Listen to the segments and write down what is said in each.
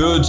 Good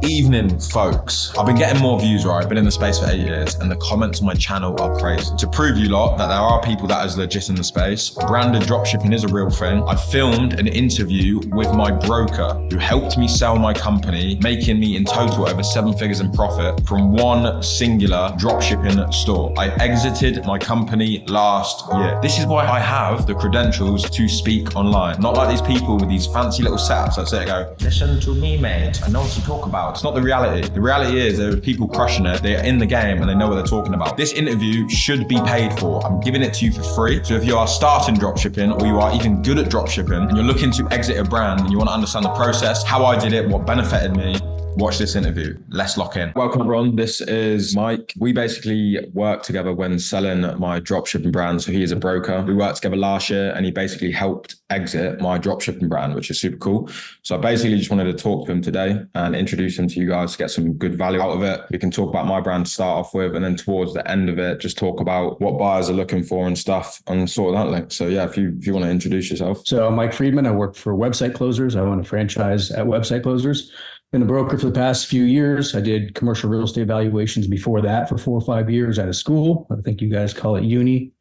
evening, folks. I've been getting more views, right? I've been in the space for 8 years and the comments on my channel are crazy. To prove you lot that there are people that is legit in the space, branded dropshipping is a real thing. I filmed an interview with my broker who helped me sell my company, making me in total over 7 figures in profit from one singular dropshipping store. I exited my company last year. This is why I have the credentials to speak online. Not like these people with these fancy little setups that sit and go, listen to me, mate. I know what to talk about. It's not the reality. The reality is there are people crushing it. They are in the game and they know what they're talking about. This interview should be paid for. I'm giving it to you for free. So if you are starting dropshipping or you are even good at dropshipping and you're looking to exit a brand and you want to understand the process, how I did it, what benefited me, watch this interview. Let's lock in. Welcome, everyone. This is Mike. We basically worked together when selling my dropshipping brand. So he is a broker. We worked together last year and he basically helped exit my dropshipping brand, which is super cool. So I basically just wanted to talk to him today and introduce him to you guys to get some good value out of it. We can talk about my brand to start off with, and then towards the end of it, just talk about what buyers are looking for and stuff and sort of that link. So yeah, if you want to introduce yourself. So I'm Mike Friedman. I work for Website Closers. I own a franchise at Website Closers. Been a broker for the past few years. I did commercial real estate valuations before that for 4 or 5 years out of school. I think you guys call it uni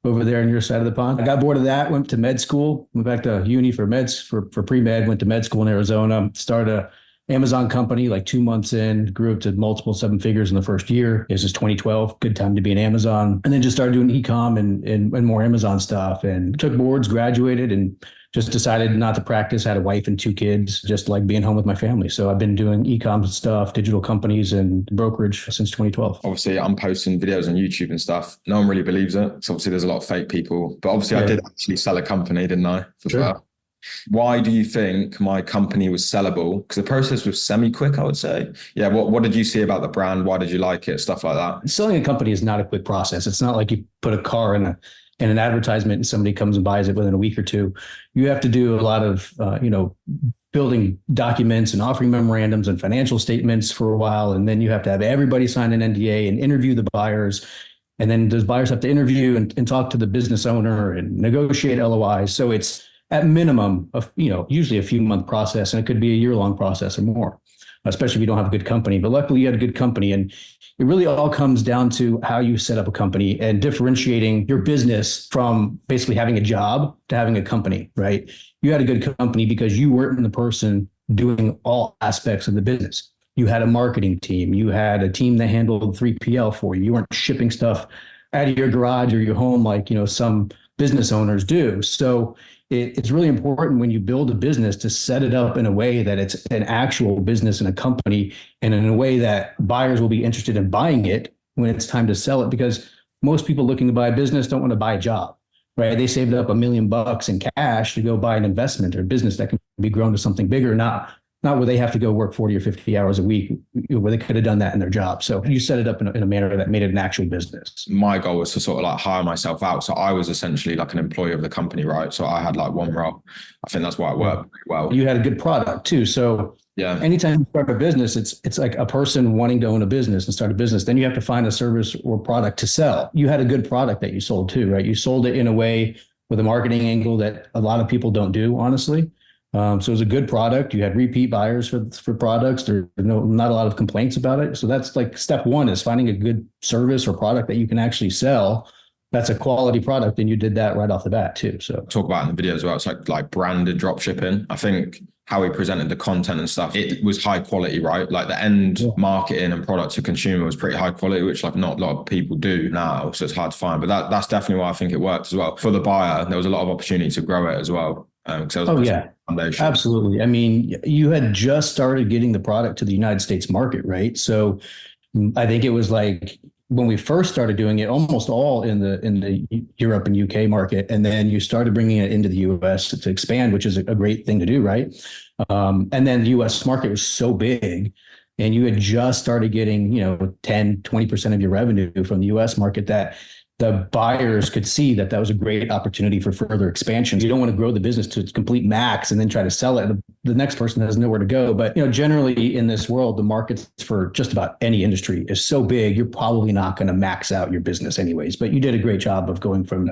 over there on your side of the pond. I got bored of that, went to med school, went back to uni for meds, for pre-med, went to med school in Arizona, started a Amazon company like 2 months in, grew up to multiple 7 figures in the first year. This is 2012, good time to be in Amazon. And then just started doing e-com and more Amazon stuff and took boards, graduated, and just decided not to practice. Had a wife and 2 kids, just like being home with my family. So I've been doing e-com stuff, digital companies and brokerage since 2012. Obviously, I'm posting videos on YouTube and stuff. No one really believes it. So obviously there's a lot of fake people, but obviously I did actually sell a company, didn't I? For sure. Why do you think my company was sellable? Because the process was semi-quick, I would say. Yeah. What did you see about the brand? Why did you like it? Stuff like that. Selling a company is not a quick process. It's not like you put a car in an advertisement and somebody comes and buys it within a week or two. You have to do a lot of, building documents and offering memorandums and financial statements for a while. And then you have to have everybody sign an NDA and interview the buyers. And then those buyers have to interview and talk to the business owner and negotiate LOIs. So it's at minimum of, usually a few month process, and it could be a year-long process or more, especially if you don't have a good company. But luckily you had a good company, and it really all comes down to how you set up a company and differentiating your business from basically having a job to having a company, right? You had a good company because you weren't the person doing all aspects of the business. You had a marketing team. You had a team that handled 3PL for you. You weren't shipping stuff out of your garage or your home like, some business owners do. So it's really important when you build a business to set it up in a way that it's an actual business and a company, and in a way that buyers will be interested in buying it when it's time to sell it, because most people looking to buy a business don't want to buy a job, right? They saved up $1 million in cash to go buy an investment or a business that can be grown to something bigger, not where they have to go work 40 or 50 hours a week, where they could have done that in their job. So you set it up in a manner that made it an actual business. My goal was to sort of like hire myself out. So I was essentially like an employee of the company, right? So I had like one role. I think that's why it worked pretty well. You had a good product too. So yeah, anytime you start a business, it's like a person wanting to own a business and start a business. Then you have to find a service or product to sell. You had a good product that you sold too, right? You sold it in a way with a marketing angle that a lot of people don't do, honestly. So it was a good product. You had repeat buyers for products. There's not a lot of complaints about it. So that's like step one, is finding a good service or product that you can actually sell. That's a quality product. And you did that right off the bat too. So talk about in the video as well. It's like branded dropshipping. I think how he presented the content and stuff, it was high quality, right? Like the end marketing and product to consumer was pretty high quality, which like not a lot of people do now. So it's hard to find, but that's definitely why I think it worked as well. For the buyer, there was a lot of opportunity to grow it as well. Foundation. Absolutely. I mean, you had just started getting the product to the United States market, right? So I think it was like when we first started doing it, almost all in the Europe and UK market, and then you started bringing it into the US to expand, which is a great thing to do, right? And then the US market was so big, and you had just started getting 10, 20% of your revenue from the US market, that the buyers could see that was a great opportunity for further expansion. You don't want to grow the business to its complete max and then try to sell it. The next person has nowhere to go. But generally in this world, the markets for just about any industry is so big, you're probably not going to max out your business anyways. But you did a great job of going from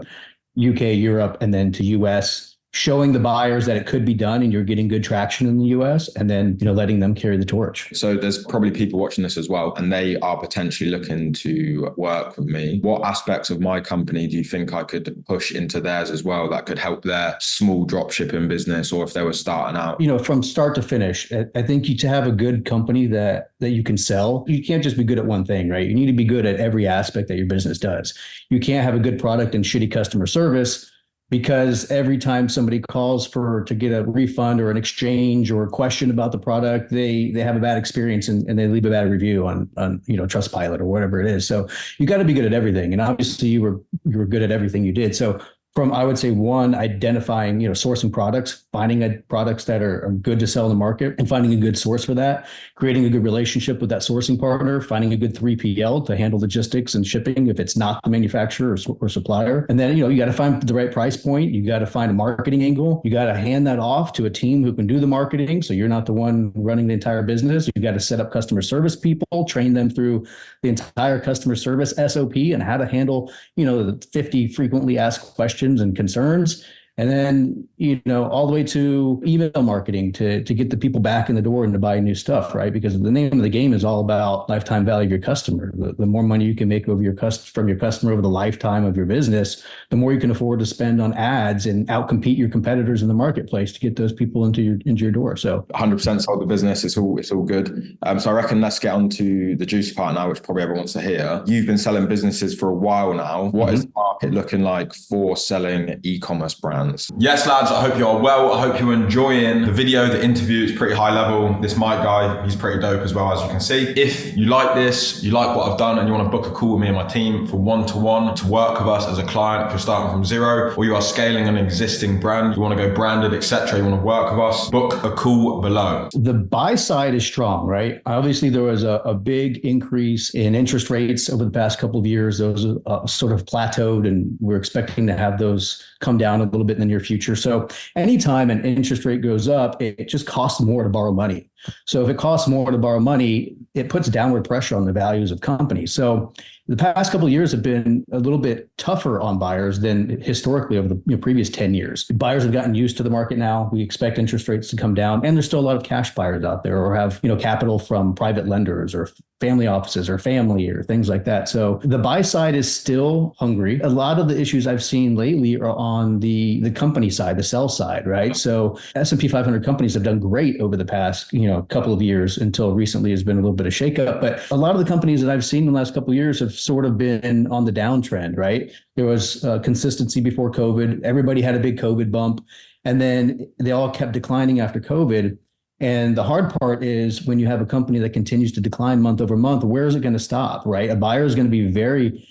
UK, Europe, and then to US, showing the buyers that it could be done and you're getting good traction in the US, and then, letting them carry the torch. So there's probably people watching this as well, and they are potentially looking to work with me. What aspects of my company do you think I could push into theirs as well that could help their small dropshipping business, or if they were starting out? From start to finish, I think to have a good company that you can sell, you can't just be good at one thing, right? You need to be good at every aspect that your business does. You can't have a good product and shitty customer service, because every time somebody calls to get a refund or an exchange or a question about the product, they have a bad experience and they leave a bad review on Trustpilot or whatever it is. So you got to be good at everything. And obviously you were good at everything you did. So from, I would say, one, identifying, sourcing products, finding products that are good to sell in the market and finding a good source for that, creating a good relationship with that sourcing partner, finding a good 3PL to handle logistics and shipping if it's not the manufacturer or supplier. And then, you got to find the right price point. You got to find a marketing angle. You got to hand that off to a team who can do the marketing. So you're not the one running the entire business. You got to set up customer service people, train them through the entire customer service SOP and how to handle, the 50 frequently asked questions and concerns. And then, all the way to email marketing to get the people back in the door and to buy new stuff, right? Because the name of the game is all about lifetime value of your customer. The more money you can make from your customer over the lifetime of your business, the more you can afford to spend on ads and outcompete your competitors in the marketplace to get those people into your door. So 100% sold the business. It's all good. So I reckon let's get on to the juicy part now, which probably everyone wants to hear. You've been selling businesses for a while now. What is the market looking like for selling e-commerce brands? Yes, lads, I hope you are well. I hope you're enjoying the video. The interview is pretty high level. This Mike guy, he's pretty dope as well, as you can see. If you like this, you like what I've done, and you want to book a call with me and my team for one-to-one to work with us as a client, if you're starting from zero, or you are scaling an existing brand, you want to go branded, etc., you want to work with us, book a call below. The buy side is strong, right? Obviously, there was a big increase in interest rates over the past couple of years. Those sort of plateaued, and we're expecting to have those come down a little bit in the near future. So anytime an interest rate goes up, it just costs more to borrow money. So if it costs more to borrow money, it puts downward pressure on the values of companies. So the past couple of years have been a little bit tougher on buyers than historically over the previous 10 years. Buyers have gotten used to the market now. We expect interest rates to come down, and there's still a lot of cash buyers out there, or have capital from private lenders or family offices or family or things like that. So the buy side is still hungry. A lot of the issues I've seen lately are on the company side, the sell side, right? So S&P 500 companies have done great over the past couple of years, until recently has been a little bit of shakeup. But a lot of the companies that I've seen in the last couple of years have sort of been on the downtrend, right? There was consistency before COVID. Everybody had a big COVID bump, and then they all kept declining after COVID. And the hard part is when you have a company that continues to decline month over month, where is it going to stop, right? A buyer is going to be very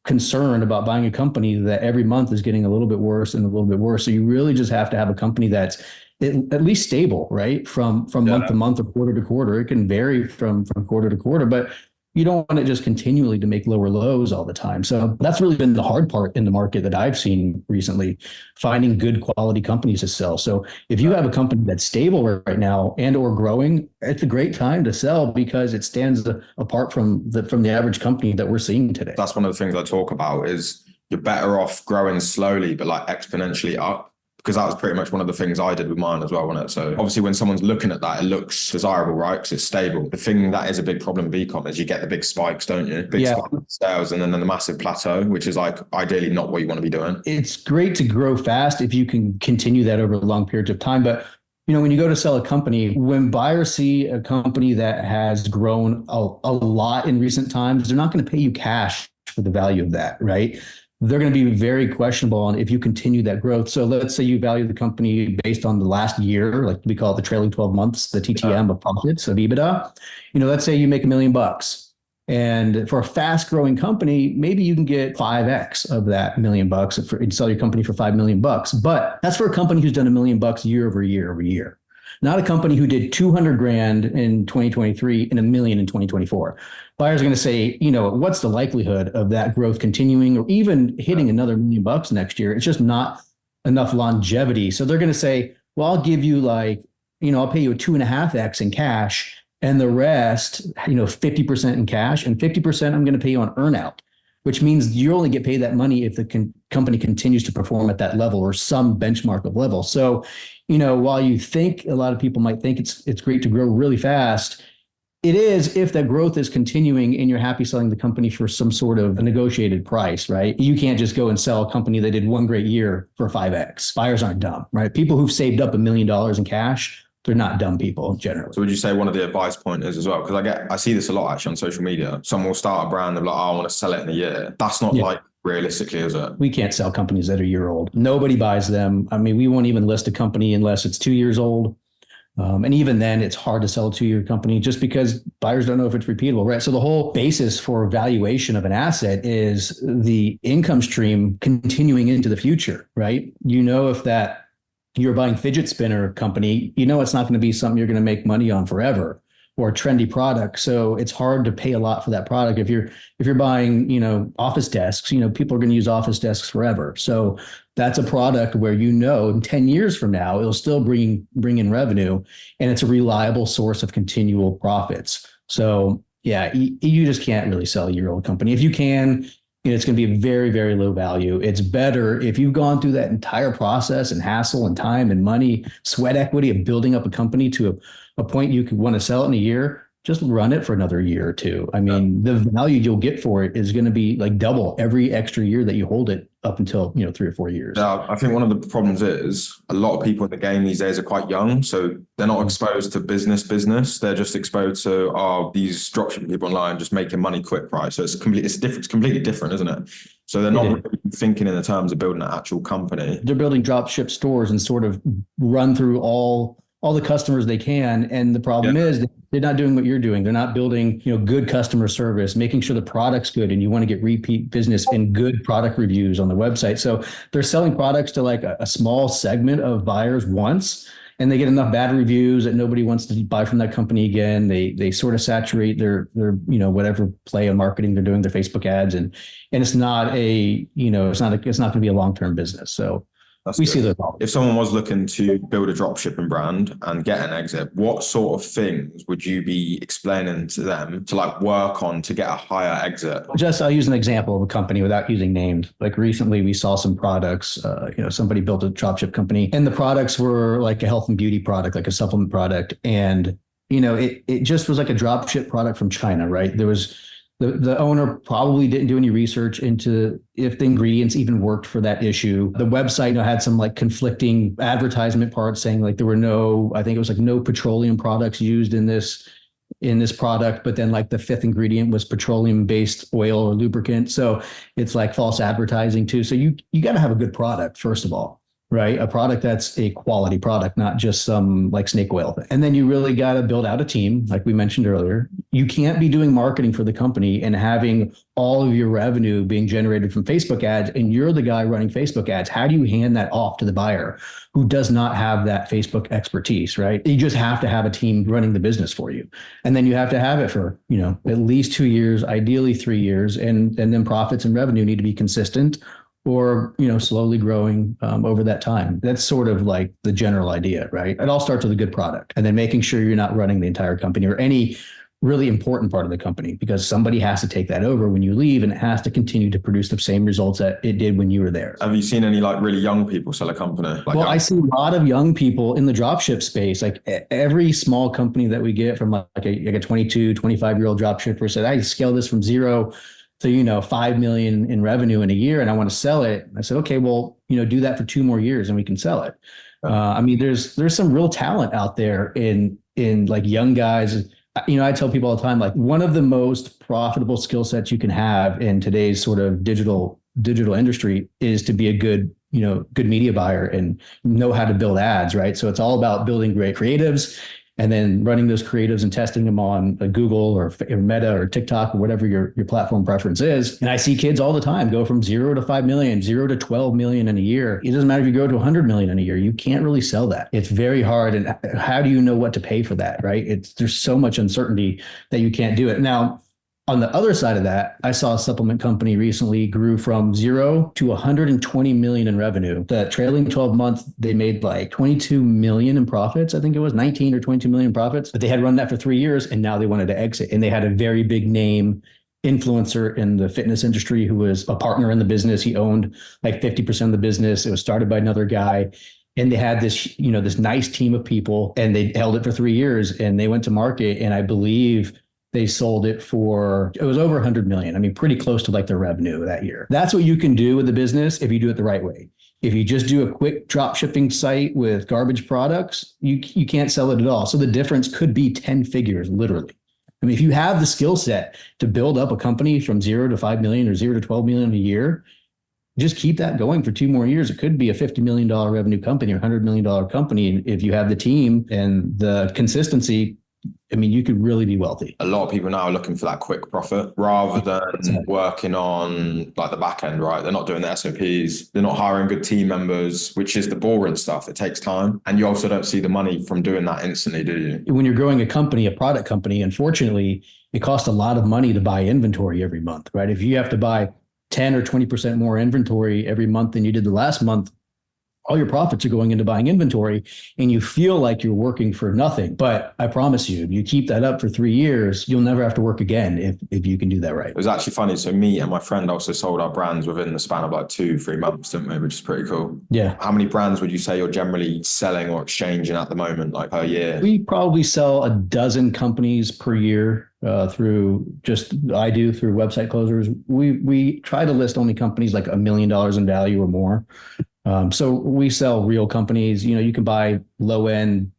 concerned about buying a company that every month is getting a little bit worse and a little bit worse. So you really just have to have a company that's at least stable, right? From month to month or quarter to quarter. It can vary from quarter to quarter, but you don't want it just continually to make lower lows all the time. So that's really been the hard part in the market that I've seen recently, finding good quality companies to sell. So if you have a company that's stable right now and or growing, it's a great time to sell, because it stands apart from the average company that we're seeing today. That's one of the things I talk about, is you're better off growing slowly, but like exponentially up. Because that was pretty much one of the things I did with mine as well, wasn't it? So obviously when someone's looking at that, it looks desirable, right? Because it's stable. The thing that is a big problem with e-com is you get the big spikes, don't you? Big spikes in sales, and then the massive plateau, which is like ideally not what you want to be doing. It's great to grow fast if you can continue that over long periods of time. But when you go to sell a company, when buyers see a company that has grown a lot in recent times, they're not going to pay you cash for the value of that, right? They're going to be very questionable on if you continue that growth. So let's say you value the company based on the last year, like we call it the trailing 12 months, the TTM of profits, of EBITDA. Let's say you make $1 million. And for a fast growing company, maybe you can get 5x of that $1 million and sell your company for $5 million. But that's for a company who's done $1 million year over year. Not a company who did 200 grand in 2023 and $1 million in 2024. Buyers are going to say, what's the likelihood of that growth continuing or even hitting another $1 million next year? It's just not enough longevity. So they're going to say, well, I'll give you I'll pay you a 2.5x in cash, and the rest, 50% in cash, and 50% I'm going to pay you on earnout, which means you only get paid that money if the company continues to perform at that level or some benchmark of level. So, while you think a lot of people might think it's great to grow really fast, it is if that growth is continuing and you're happy selling the company for some sort of a negotiated price, right? You can't just go and sell a company that did one great year for 5x. Buyers aren't dumb, right? People who've saved up $1 million in cash, they're not dumb people generally. So would you say one of the advice point is as well? Because I see this a lot actually on social media. Someone will start a brand, they're like, oh, I want to sell it in a year. That's not like realistically, is it? We can't sell companies that are a year old. Nobody buys them. I mean, we won't even list a company unless it's 2 years old. And even then, it's hard to sell a 2-year company just because buyers don't know if it's repeatable, right? So the whole basis for valuation of an asset is the income stream continuing into the future, right? If that you're buying fidget spinner company, it's not going to be something you're going to make money on forever, or a trendy product. So it's hard to pay a lot for that product. If you're buying, office desks, people are going to use office desks forever. So that's a product where, in 10 years from now, it'll still bring in revenue, and it's a reliable source of continual profits. So yeah, you just can't really sell a year-old company. If you can, it's going to be very, very low value. It's better if you've gone through that entire process and hassle and time and money, sweat equity of building up a company to a point you could want to sell it in a year, just run it for another year or two. I mean, the value you'll get for it is going to be like double every extra year that you hold it up until, 3 or 4 years. Yeah, I think one of the problems is a lot of people in the game these days are quite young. So they're not exposed to business. They're just exposed to these dropshipping people online just making money quick, right? So it's completely different, isn't it? So they're not really thinking in the terms of building an actual company. They're building dropship stores and sort of run through all the customers they can. And the problem is they're not doing what you're doing. They're not building, good customer service, making sure the product's good, and you want to get repeat business and good product reviews on the website. So they're selling products to like a small segment of buyers once, and they get enough bad reviews that nobody wants to buy from that company again. They sort of saturate their whatever play of marketing they're doing, their Facebook ads, and it's not it's not going to be a long-term business. So we see that. If someone was looking to build a dropshipping brand and get an exit, what sort of things would you be explaining to them to like work on to get a higher exit? I'll use an example of a company without using names. Like recently we saw some products, somebody built a dropship company, and the products were like a health and beauty product, like a supplement product. And, it just was like a dropship product from China, right? There was the owner probably didn't do any research into if the ingredients even worked for that issue. The website had some like conflicting advertisement parts saying like there were no petroleum products used in this product, but then like the fifth ingredient was petroleum-based oil or lubricant. So it's like false advertising too. So you got to have a good product, first of all. Right? A product that's a quality product, not just some like snake oil thing. And then you really got to build out a team, like we mentioned earlier. You can't be doing marketing for the company and having all of your revenue being generated from Facebook ads, and you're the guy running Facebook ads. How do you hand that off to the buyer who does not have that Facebook expertise, right? You just have to have a team running the business for you. And then you have to have it for, at least 2 years, ideally 3 years. And then profits and revenue need to be consistent, or slowly growing over that time. That's sort of like the general idea, right? It all starts with a good product, and then making sure you're not running the entire company or any really important part of the company, because somebody has to take that over when you leave, and it has to continue to produce the same results that it did when you were there. Have you seen any like really young people sell a company? I see a lot of young people in the dropship space. Like every small company that we get from like a 22, 25-year-old dropshipper said, I scale this from zero to 5 million in revenue in a year, and I want to sell it. I said, okay, well, do that for 2 more years and we can sell it. There's some real talent out there in like young guys. I tell people all the time, like one of the most profitable skill sets you can have in today's sort of digital industry is to be a good media buyer and know how to build ads, right? So it's all about building great creatives and then running those creatives and testing them on Google or Meta or TikTok or whatever your platform preference is. And I see kids all the time go from 0 to 5 million, 0 to 12 million in a year. It doesn't matter if you go to 100 million in a year. You can't really sell that. It's very hard. And how do you know what to pay for that, right? There's so much uncertainty that you can't do it. Now, on the other side of that, I saw a supplement company recently grew from 0 to 120 million in revenue. The trailing 12 months, they made like 22 million in profits. I think it was 19 or 22 million profits, but they had run that for 3 years and now they wanted to exit, and they had a very big name influencer in the fitness industry who was a partner in the business. He owned like 50% of the business. It was started by another guy. And they had this, this nice team of people, and they held it for 3 years, and they went to market. And I believe they sold it was over 100 million. I mean, pretty close to like their revenue that year. That's what you can do with the business if you do it the right way. If you just do a quick drop shipping site with garbage products, you can't sell it at all. So the difference could be 10 figures, literally. I mean, if you have the skill set to build up a company from 0 to 5 million or 0 to 12 million a year, just keep that going for 2 more years. It could be a $50 million revenue company or $100 million company. And if you have the team and the consistency, I mean, you could really be wealthy. A lot of people now are looking for that quick profit rather than working on like the back end, right? They're not doing the SOPs. They're not hiring good team members, which is the boring stuff. It takes time. And you also don't see the money from doing that instantly, do you? When you're growing a company, a product company, unfortunately, it costs a lot of money to buy inventory every month, right? If you have to buy 10 or 20% more inventory every month than you did the last month, all your profits are going into buying inventory, and you feel like you're working for nothing. But I promise you, if you keep that up for 3 years, you'll never have to work again if you can do that right. It was actually funny. So me and my friend also sold our brands within the span of like 2-3 months, didn't we? Which is pretty cool. Yeah. How many brands would you say you're generally selling or exchanging at the moment, like per year? We probably sell a dozen companies per year. Through website closers. We try to list only companies like $1 million in value or more. So we sell real companies. You can buy low end,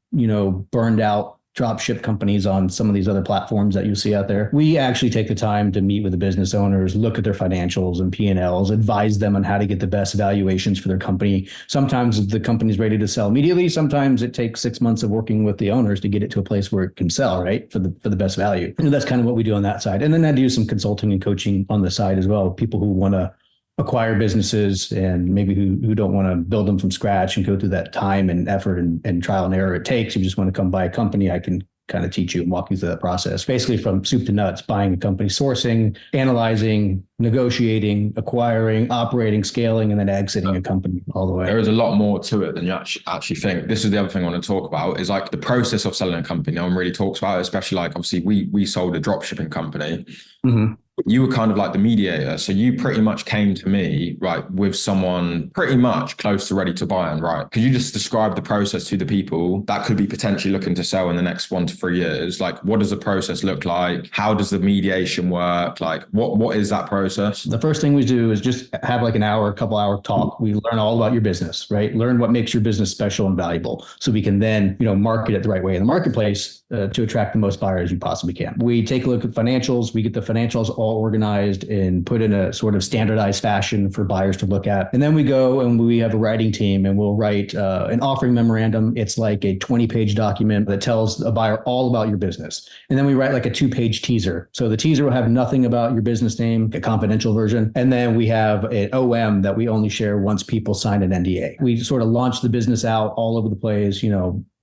burned out drop ship companies on some of these other platforms that you see out there. We actually take the time to meet with the business owners, look at their financials and P&Ls, advise them on how to get the best valuations for their company. Sometimes the company's ready to sell immediately. Sometimes it takes 6 months of working with the owners to get it to a place where it can sell, right? For the best value. And that's kind of what we do on that side. And then I do some consulting and coaching on the side as well. People who want to acquire businesses and maybe who don't want to build them from scratch and go through that time and effort and trial and error it takes. You just want to come buy a company, I can kind of teach you and walk you through that process. Basically from soup to nuts, buying a company, sourcing, analyzing, negotiating, acquiring, operating, scaling, and then exiting a company all the way. There is a lot more to it than you actually think. This is the other thing I want to talk about is like the process of selling a company. No one really talks about it, especially like obviously we sold a dropshipping company. Mm-hmm. You were kind of like the mediator. So you pretty much came to me, right, with someone pretty much close to ready to buy and right. Could you just describe the process to the people that could be potentially looking to sell in the next 1 to 3 years? Like, what does the process look like? How does the mediation work? Like, what is that process? The first thing we do is just have like a couple hour talk. We learn all about your business, right? Learn what makes your business special and valuable so we can then, market it the right way in the marketplace to attract the most buyers you possibly can. We take a look at financials. We get the financials all organized and put in a sort of standardized fashion for buyers to look at. And then we go and we have a writing team and we'll write an offering memorandum. It's like a 20-page document that tells a buyer all about your business. And then we write like a 2-page teaser. So the teaser will have nothing about your business name, a confidential version. And then we have an OM that we only share once people sign an NDA. We sort of launch the business out all over the place,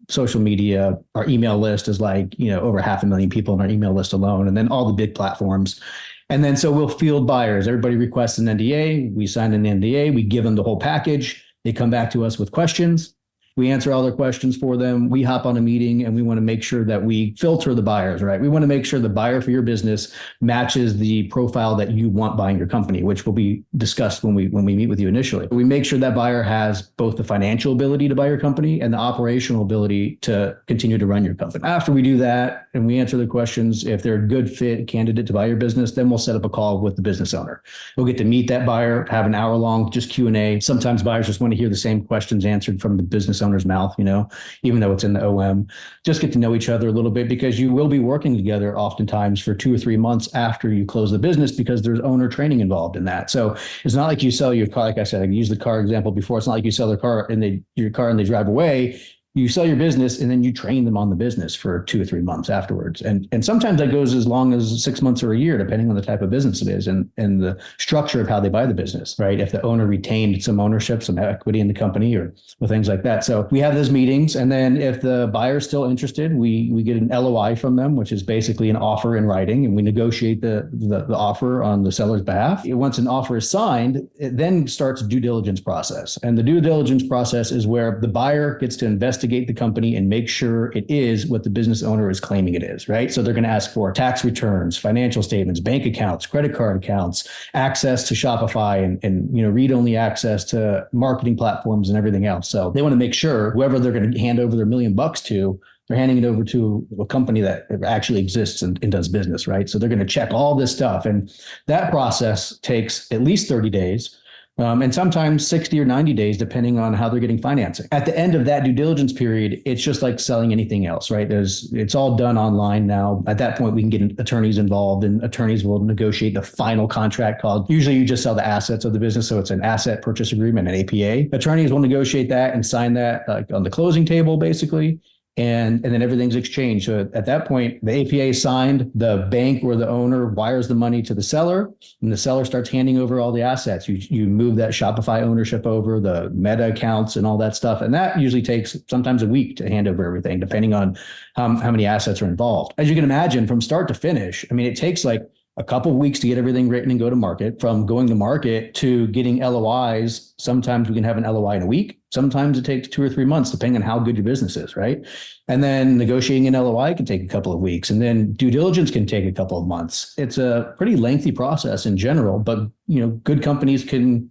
social media. Our email list is like, over 500,000 people on our email list alone. And then all the big platforms. And then so we'll field buyers. Everybody requests an NDA. We sign an NDA. We give them the whole package. They come back to us with questions. We answer all their questions for them. We hop on a meeting and we want to make sure that we filter the buyers, right? We want to make sure the buyer for your business matches the profile that you want buying your company, which will be discussed when we meet with you initially. We make sure that buyer has both the financial ability to buy your company and the operational ability to continue to run your company. After we do that and we answer the questions, if they're a good fit candidate to buy your business, then we'll set up a call with the business owner. We'll get to meet that buyer, have an hour long just Q&A. Sometimes buyers just want to hear the same questions answered from the business owner's mouth, even though it's in the OM. Just get to know each other a little bit because you will be working together oftentimes for 2 or 3 months after you close the business because there's owner training involved in that. So it's not like you sell your car. Like I said, I used the car example before. It's not like you sell your car and they drive away. You sell your business and then you train them on the business for 2 or 3 months afterwards. And sometimes that goes as long as 6 months or a year, depending on the type of business it is and the structure of how they buy the business, right? If the owner retained some ownership, some equity in the company or things like that. So we have those meetings. And then if the buyer's still interested, we get an LOI from them, which is basically an offer in writing. And we negotiate the offer on the seller's behalf. Once an offer is signed, it then starts a due diligence process. And the due diligence process is where the buyer gets to investigate investigate the company and make sure it is what the business owner is claiming it is, right? So they're going to ask for tax returns, financial statements, bank accounts, credit card accounts, access to Shopify, and read-only access to marketing platforms and everything else. So they want to make sure whoever they're going to hand over their $1 million to, they're handing it over to a company that actually exists and does business, right? So they're going to check all this stuff. And that process takes at least 30 days. And sometimes 60 or 90 days, depending on how they're getting financing. At the end of that due diligence period, it's just like selling anything else, right? It's all done online now. At that point, we can get attorneys involved, and attorneys will negotiate the final contract called, usually you just sell the assets of the business. So it's an asset purchase agreement, an APA. Attorneys will negotiate that and sign that on the closing table, basically. And then everything's exchanged. So at that point, the APA is signed, the bank or the owner wires the money to the seller, and the seller starts handing over all the assets. You move that Shopify ownership over, the Meta accounts and all that stuff. And that usually takes sometimes a week to hand over everything, depending on how many assets are involved. As you can imagine, from start to finish, I mean, it takes like a couple of weeks to get everything written and go to market. From going to market to getting LOIs, sometimes we can have an LOI in a week. Sometimes it takes 2 or 3 months, depending on how good your business is, right? And then negotiating an LOI can take a couple of weeks, and then due diligence can take a couple of months. It's a pretty lengthy process in general, but good companies can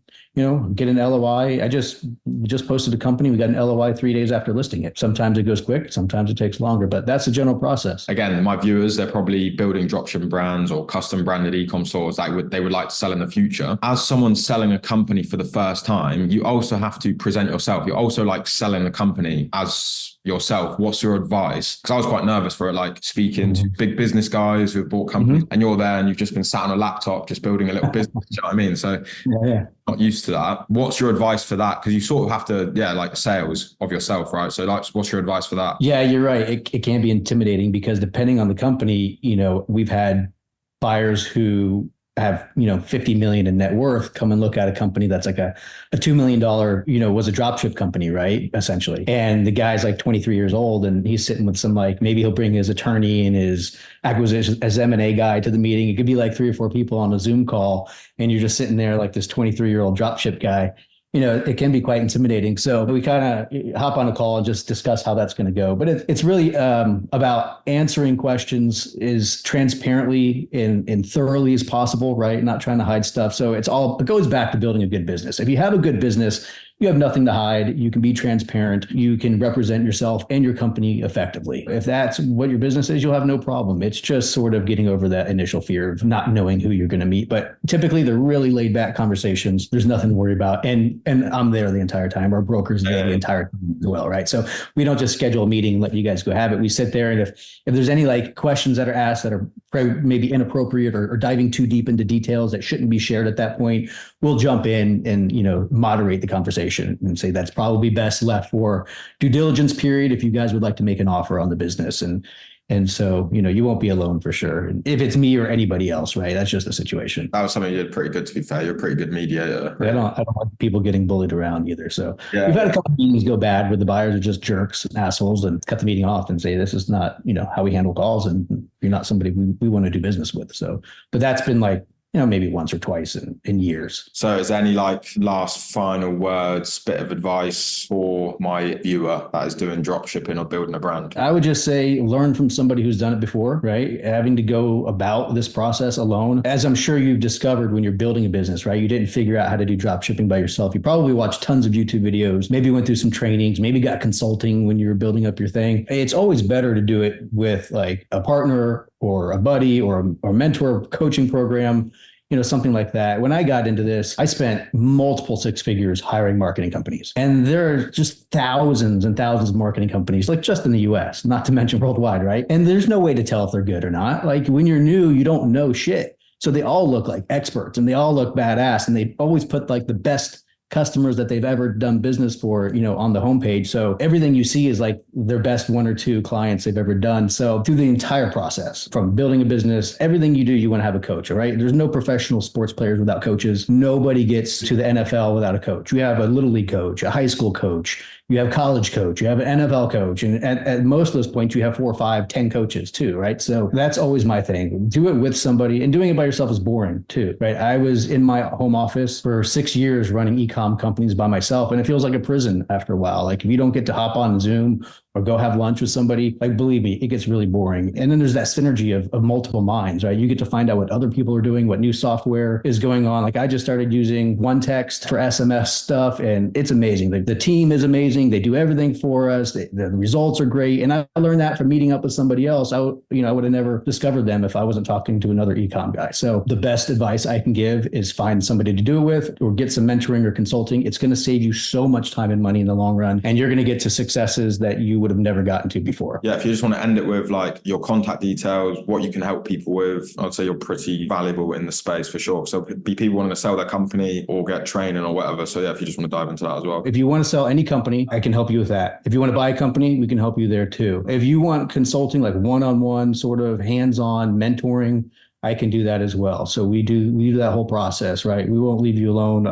get an LOI. I just posted a company. We got an LOI 3 days after listing it. Sometimes it goes quick, sometimes it takes longer, but that's the general process. Again, my viewers, they're probably building dropshipping brands or custom branded e-com stores that they would like to sell in the future. As someone selling a company for the first time, you also have to present yourself. You're also like selling the company as yourself. What's your advice? Because I was quite nervous for it, like speaking to big business guys who've bought companies, and you're there and you've just been sat on a laptop just building a little business. You know what I mean? So not used to that. What's your advice for that? Because you sort of have to, like sales of yourself, right? So like, what's your advice for that? Yeah, you're right. It can be intimidating because depending on the company, we've had buyers who have 50 million in net worth come and look at a company that's like a $2 million was a dropship company, right, essentially. And the guy's like 23 years old, and he's sitting with some, like, maybe he'll bring his attorney and his acquisition as M&A guy to the meeting. It could be like 3 or 4 people on a Zoom call, and you're just sitting there like this 23-year-old dropship guy. It can be quite intimidating. So we kind of hop on a call and just discuss how that's going to go. But it's really about answering questions as transparently and thoroughly as possible, right? Not trying to hide stuff. So it goes back to building a good business. If you have a good business, you have nothing to hide. You can be transparent. You can represent yourself and your company effectively. If that's what your business is, you'll have no problem. It's just sort of getting over that initial fear of not knowing who you're going to meet. But typically they're really laid back conversations. There's nothing to worry about. And I'm there the entire time. Our broker's there the entire time as well, right? So we don't just schedule a meeting and let you guys go have it. We sit there, and if there's any like questions that are asked that are maybe inappropriate or diving too deep into details that shouldn't be shared at that point, we'll jump in and moderate the conversation and say that's probably best left for due diligence period if you guys would like to make an offer on the business. And so, you won't be alone for sure. And if it's me or anybody else, right? That's just the situation. That was something you did pretty good, to be fair. You're a pretty good mediator. I don't like people getting bullied around either. So we've had a couple of meetings go bad where the buyers are just jerks and assholes and cut the meeting off and say, this is not, how we handle calls, and you're not somebody we want to do business with. So, but that's been like, maybe once or twice in years. So is there any like last final words, bit of advice for my viewer that is doing drop shipping or building a brand? I would just say learn from somebody who's done it before, right? Having to go about this process alone, as I'm sure you've discovered when you're building a business, right? You didn't figure out how to do drop shipping by yourself. You probably watched tons of YouTube videos, maybe went through some trainings, maybe got consulting when you were building up your thing. It's always better to do it with like a partner or a buddy or a mentor coaching program, something like that. When I got into this, I spent multiple 6 figures hiring marketing companies. And there are just thousands and thousands of marketing companies, like just in the US, not to mention worldwide, right? And there's no way to tell if they're good or not. Like when you're new, you don't know shit. So they all look like experts and they all look badass, and they always put like the best customers that they've ever done business for, on the homepage. So everything you see is like their best 1 or 2 clients they've ever done. So through the entire process, from building a business, everything you do, you want to have a coach, all right? There's no professional sports players without coaches. Nobody gets to the NFL without a coach. You have a little league coach, a high school coach, you have college coach, you have an NFL coach. And at most of those points, you have 4, 5, 10 coaches too, right? So that's always my thing. Do it with somebody, and doing it by yourself is boring too, right? I was in my home office for 6 years running e-com companies by myself, and it feels like a prison after a while. Like if you don't get to hop on Zoom or go have lunch with somebody, like believe me, it gets really boring. And then there's that synergy of multiple minds, right? You get to find out what other people are doing, what new software is going on. Like I just started using OneText for SMS stuff, and it's amazing. The team is amazing. They do everything for us. The results are great. And I learned that from meeting up with somebody else. I would have never discovered them if I wasn't talking to another e-com guy. So the best advice I can give is find somebody to do it with, or get some mentoring or consulting. It's going to save you so much time and money in the long run. And you're going to get to successes that you would have never gotten to before. Yeah, if you just want to end it with like your contact details, what you can help people with, I'd say you're pretty valuable in the space for sure. So people wanting to sell their company or get training or whatever. So yeah, if you just want to dive into that as well. If you want to sell any company, I can help you with that. If you want to buy a company, we can help you there too. If you want consulting, like one-on-one sort of hands-on mentoring, I can do that as well. So we do that whole process, right? We won't leave you alone.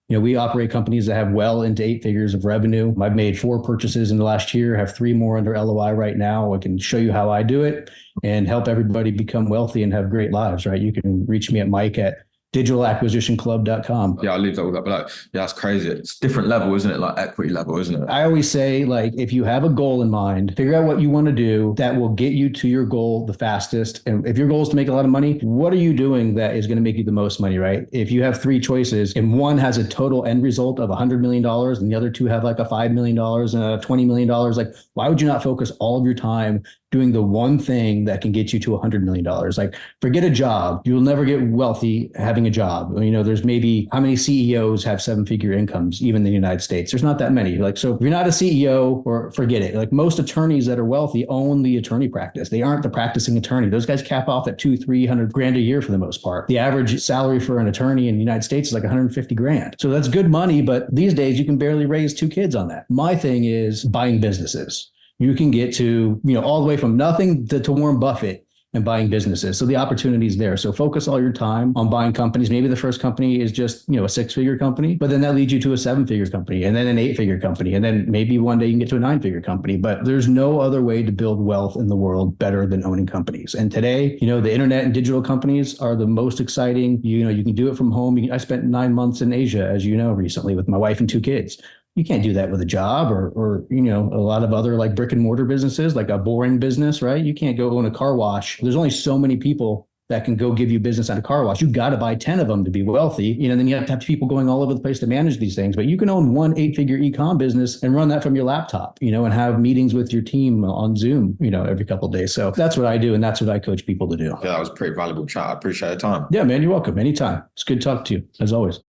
We operate companies that have well into 8 figures of revenue. I've made 4 purchases in the last year, have 3 more under LOI right now. I can show you how I do it and help everybody become wealthy and have great lives, right? You can reach me at Mike at digitalacquisitionclub.com. Yeah, I'll leave that with that. But that's crazy. It's different level, isn't it? Like equity level, isn't it? I always say, like, if you have a goal in mind, figure out what you want to do that will get you to your goal the fastest. And if your goal is to make a lot of money, what are you doing that is going to make you the most money, right? If you have 3 choices and one has a total end result of $100 million and the other 2 have like a $5 million and a $20 million, like, why would you not focus all of your time doing the one thing that can get you to $100 million? Like, forget a job. You'll never get wealthy having a job. There's maybe how many CEOs have 7-figure incomes, even in the United States? There's not that many. Like, so if you're not a CEO, or forget it. Like, most attorneys that are wealthy own the attorney practice. They aren't the practicing attorney. Those guys cap off at $200,000-300 grand a year for the most part. The average salary for an attorney in the United States is like 150 grand. So that's good money, but these days you can barely raise 2 kids on that. My thing is buying businesses. You can get to, all the way from nothing to Warren Buffett and buying businesses. So the opportunity is there. So focus all your time on buying companies. Maybe the first company is just, a 6-figure company, but then that leads you to a 7-figure company, and then an 8-figure company. And then maybe one day you can get to a 9-figure company. But there's no other way to build wealth in the world better than owning companies. And today, the internet and digital companies are the most exciting. You can do it from home. I spent 9 months in Asia, as you know, recently with my wife and 2 kids. You can't do that with a job or a lot of other like brick and mortar businesses, like a boring business, right? You can't go own a car wash. There's only so many people that can go give you business at a car wash. You got to buy 10 of them to be wealthy. Then you have to have people going all over the place to manage these things. But you can own one 8-figure e-com business and run that from your laptop, and have meetings with your team on Zoom, every couple of days. So that's what I do. And that's what I coach people to do. Yeah, that was a pretty valuable chat. I appreciate your time. Yeah, man, you're welcome. Anytime. It's good talking to you, as always.